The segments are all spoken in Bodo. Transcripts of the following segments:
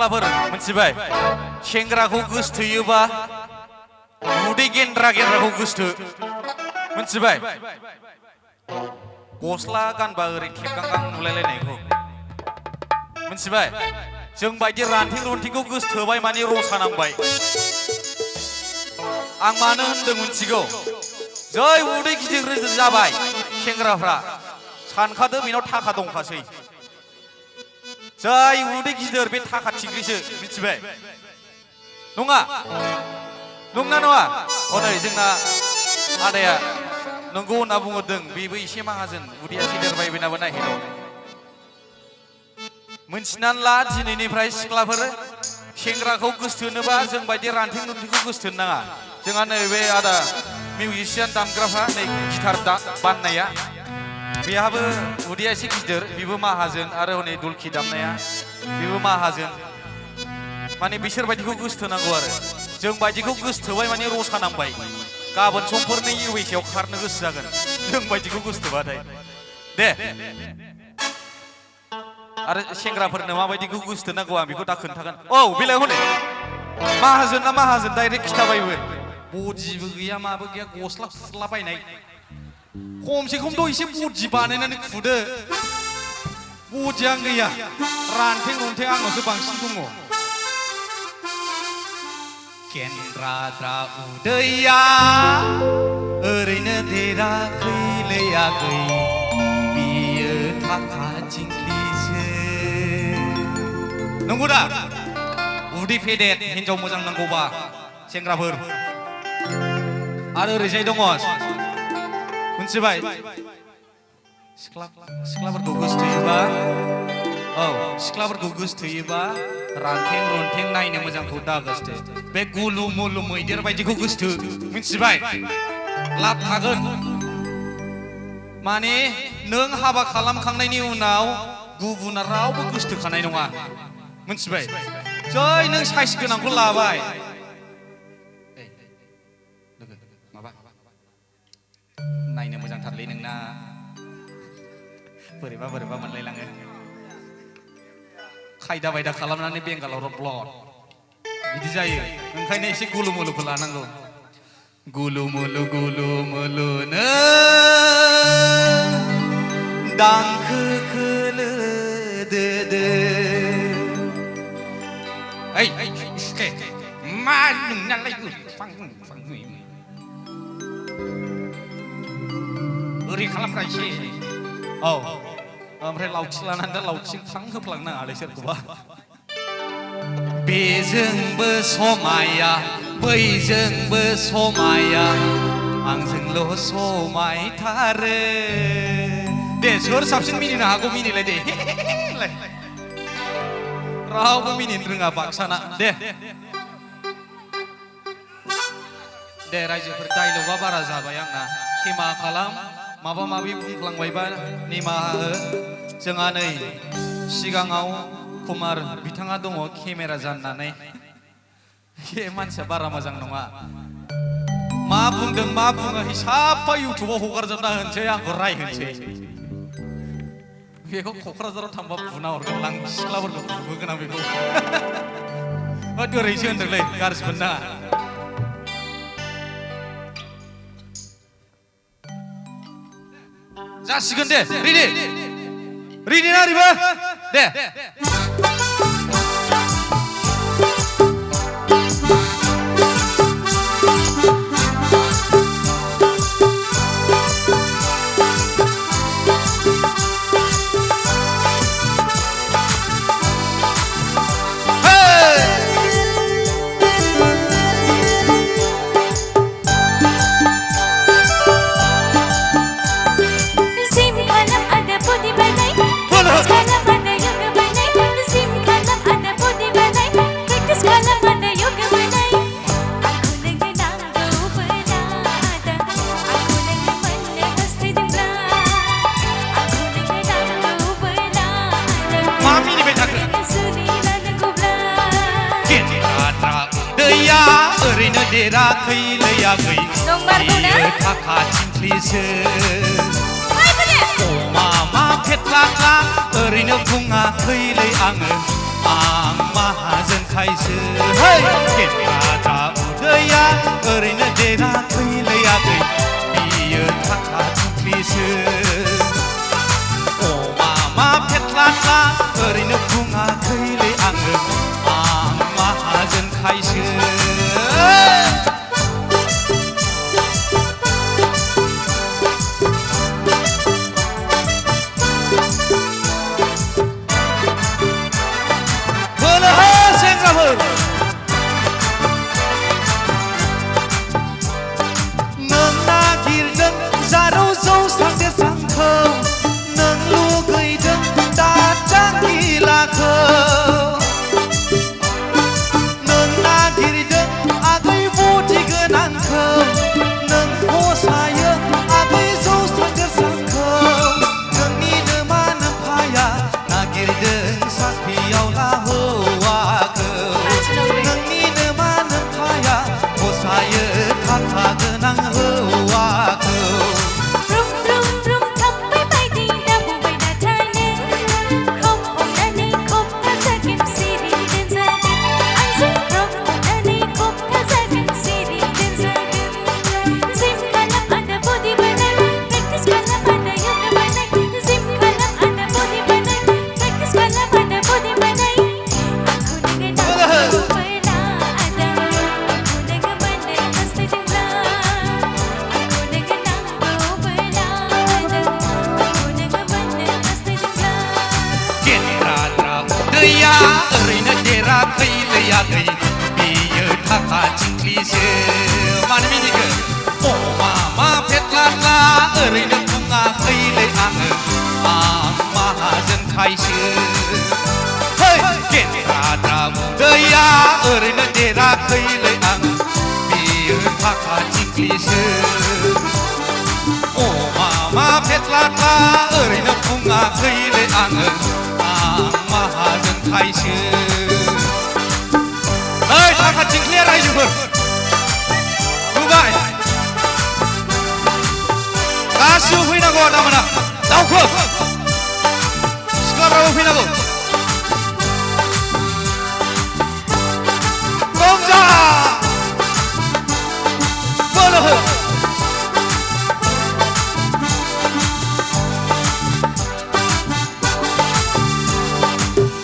सिख्लाफोर मोनथिबाय सेंग्राखौ गोसथोयोबा उदै गेन्द्रा गेन्द्राखौ गोसथो मोनथिबाय गस्ला गानबा ओरै थेबगांगां नुलायलायनायखौ मोनथिबाय जों बायदि रान्थिं रुन्थिंखौ गोसथोबाय माने रसा नांबाय आं मानो होनदों मोनथिगौ जै उदै गिदिर गिदिर जाबाय सेंग्राफ्रा सानखादो बेनाव थाखा दंखासै जै उदै गिदिर बे थाखा थिग्रिसो मिथिबाय नङा नंना नङा हनै जोंना आदाया नंगौ होनना बुंहरदों बेबो एसे माहाजोन उदैया गिदिरबाय बेनाबो नायहैल' मोनथिनानै ला दिनैनिफ्राय सिख्लाफोर सेंग्राखौ गोसथोनोबा जों बायदि रान्थिं रुन्थिंखौ गोसथोनो नाङा जोंहा नैबे आदा मिउजिसियान दामग्राफ्रा नै गिटार बाननाया बेहाबो उदैया एसे गिदिर बेबो माहाजोन आरो हनै दलखि दामनाया बेबो माहाजोन माने बिसोर बायदिखौ गोसथोनांगौ आरो जों बायदिखौ गोसथोबाय माने रसा नांबाय गाबोन समफोरनि इउएसएआव खारनो गोसो जागोन जों बायदिखौ गोसथोबाथाय दे आरो सेंग्राफोरनो माबायदिखौ गोसथोनांगौ आं बेखौ दा खोन्थागोन औ बेलाय हनै माहाजोन ना माहाजोन डाइरेक्ट खिथाबायबो बदिबो गैया माबो गैया गस्ला फुरला बायनाय खमसे खमथ' एसे बदि बानायनानै खुदो बदियानो गैया रान्थें रुन्थें आंनावसो बांसिन दङ केन्द्राद्रा उदैया ओरैनो देराखैलै आगै बियो थाखा थिंख्लिसो नंगौ दा उदै फेदेद हिनजाव मोजां नांगौबा सेंग्राफोर आरो ओरैजाय दङ मोनथिबाय सिख्लाफोरखौ गोसथोयोबा औ सिख्लाफोरखौ गोसथोयोबा रान्थें रुन्थें नायनो मोजांखौ दा गोसथो बे गुलु मुलु मैदेर बायदिखौ गोसथो मिथिबाय लाब थागोन माने नों हाबा खालामखांनायनि उनाव गुबुना रावबो गोसथोखानाय नङा मिथिबाय जै नों साइज गोनांखौ लाबाय माबा नायनो मोजांथारलै नोंना बोरैबा बोरैबा मोनलायलाङो खायदा बायदा खालामनानै बेंगालराव ब्लड बिदि जायो ओंखायनो एसे गुलु मुलुखौ लानांगौ गुलु मुलुनो दांखो खोलो दो ओइ इसे मा नोंनालाय ओरै खालामब्रा एसे औ ओमफ्राय लावथि लानानै दा लावथि थां होफ्लांनाङालै सोरखौबा बेजोंबो समाया बैजोंबो समाया आंजोंल' समायथारो दे सोर साबसिन मिनिनो हागौ मिनिलाय दे रावबो मिनिनो रोङा बाक्साना दे रायजोफोर डायलगा बारा जाबाय आंना खेमा खालाम माबा माबि बुंफ्लांबायबा निमाहा हो जोंहा नै सिगाङाव कुमार बिथाङा दङ केमेरा जाननानै बे मानसिया बारा मोजां नङा मा बुंदों मा बुङो हिसाबा इउटुबाव हगारजोबना होनोसै आंखौ रायहोनोसै बेखौ क'क्राझाराव थांबा बुना हरगोन आं सिख्लाफोरखौ बुबोगोन आं बेखौ ओरैसो होनदोंलै गाज्रि मोननाङा जासिगोन दे रेडि ना ओरैबो दे ओरैनो देराखैलै आगै बियो थाखा थिंख्लिसो मामा फेथ्लाख्ला ओरैनो बुङाखैलै आङो आं माहाजोन खायसो गेन्द्रा उदैया ओरैनो देराखैलै आगै बियो थाखा थिंख्लिसो अमा फेथ्लाथ्ला ओरैनो बुङाखैलै आङो आं माहाजोन खायसो नों नागिरदों जारौ जौस्रां देरस्रांखौ नों लुगैदों दाथां गिलाखौ नों नागिरदों आगै बुद्धि गोनांखौ नों फसायो आगै जौस्रां देरस्रांखौ नोंनिनो मानो फाया नागिरदों साख्रियावला हौवाखौ नोंनिनो मानो फाया फसायो थाखा गोनां हौवाखौ ब्रुम ब्रुम ब्रुम थांबाय बायदि दाबुबाय नाथानो खब हमनानै खबथा जागोन सिरि दोनजागोन आंजों खब हमनानै खबथा जागोन सिरि दोनजागोन जिम खालाम आदा बडि बानाय प्रेक्टिस खालाम आदा योगा बानाय जिम खालाम आदा बडि बानाय प्रेक्टिस खालाम आदा बडि बानाय दैया ओरैनो देराखैलै आगै बियो थाखा थिंख्लिसो मानो मिनिखो अमा फेथ्लाथ्ला ओरैनो बुङाखैलै आङो आं माहाजोन खायसो गेन्द्रा उदैया ओरैनो देराखैलै आङो बियो थाखा थिंख्लिसो अमा फेथ्लाथ्ला ओरैनो बुङाखैलै आङो आं माहाजोन खायसो थाखा थिंख्लिया रायजोफोर नुबाय गासिबो फैनांगौ आदामोना दावखो सिख्लाफ्राबो फैनांगौ रंजा बोलो हो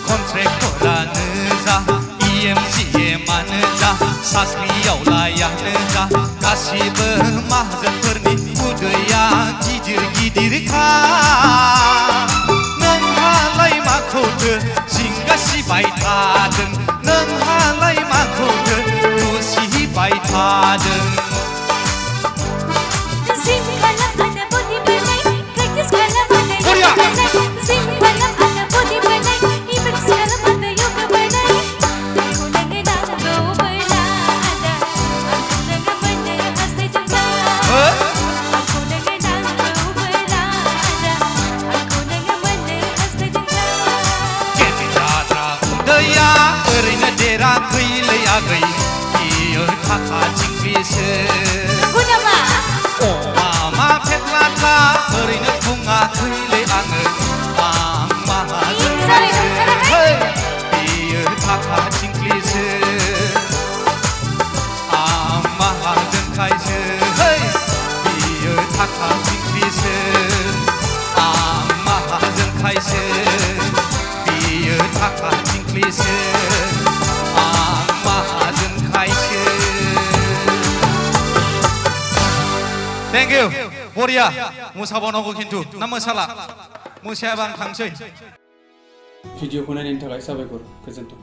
कन्ट्रेक्टरानो जा EMCMआनो जा साख्रियावलायानो जा गासिबो माहाजोनफोरनि उदैया गिदिर गिदिरखा नोंहालाय माखौथो जिंगा सिबाय थादों नोंहालाय माखौथो दुसिबाय थादों जिम खालाम आदा बडि बानाय प्रेक्टिस खालाम आदा योगा बानाय जिम खालाम आदा बडि बानाय प्रेक्टिस खालाम आदा योगा बानाय आंखौ नोङो नांगौ बोला आदा आंखौ नोङो मोननो हास्थायदोंब्ला आंखौ नोङो नांगौ बोला आदा आंखौ नोङो मोननो हास्थायदोंब्ला गेन्द्रा उदैया ओरैनो देराखैलै आगै बियो थाखा थिंख्लिसो अमा फेथ्लाथ्ला ओरैनो बुङाखैलै आङो आं माहाजोन खायसो बियो थाखा थिंख्लिसो आं माहाजोन खायसो बियो थाखा थिंख्लिसो आं माहाजोन खायसो बियो थाखा थिंख्लिसो आं माहाजोन खायसो थेंक इउ बरिया मोसाबावनांगौ खिन्थु ना मोसाला मोसायाबा आं थांसै भिडिअखौ नायनायनि थाखाय साबायखर गोजोन्थों।